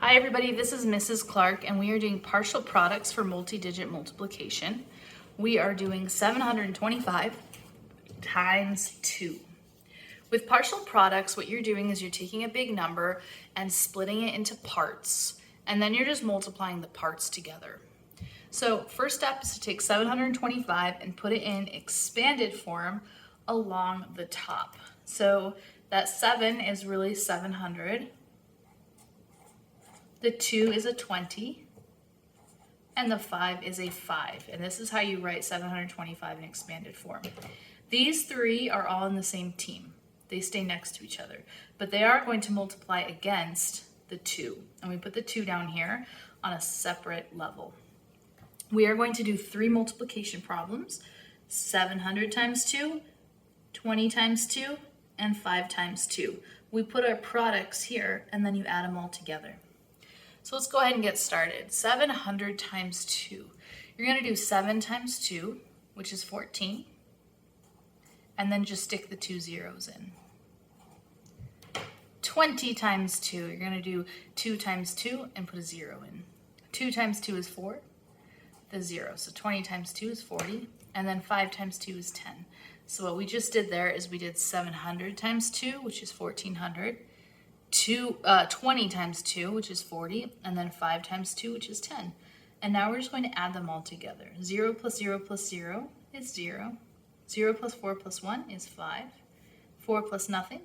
Hi everybody, this is Mrs. Clark and we are doing partial products for multi-digit multiplication. We are doing 725 times 2. With partial products, what you're doing is you're taking a big number and splitting it into parts, and then you're just multiplying the parts together. So first step is to take 725 and put it in expanded form along the top. So that 7 is really 700. The 2 is a 20, and the 5 is a 5. And this is how you write 725 in expanded form. These three are all in the same team. They stay next to each other, but they are going to multiply against the 2. And we put the 2 down here on a separate level. We are going to do 3 multiplication problems: 700 times 2, 20 times 2, and 5 times 2. We put our products here, and then you add them all together. So let's go ahead and get started. 700 times 2. You're going to do 7 times 2, which is 14, and then just stick the 2 zeros in. 20 times 2. You're going to do 2 times 2 and put a 0 in. 2 times 2 is 4, the 0. So 20 times 2 is 40, and then 5 times 2 is 10. So what we just did there is we did 700 times 2, which is 1400. 20 times 2, which is 40, and then 5 times 2, which is 10. And now we're just going to add them all together. 0 plus 0 plus 0 is 0. 0 plus 4 plus 1 is 5. 4 plus nothing,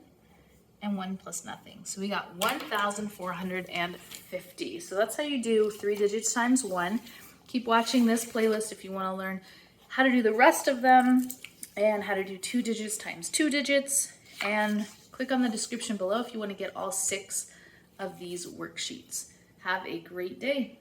and 1 plus nothing. So we got 1,450. So that's how you do 3 digits times 1. Keep watching this playlist if you want to learn how to do the rest of them and how to do 2 digits times 2 digits. And click on the description below if you want to get all 6 of these worksheets. Have a great day.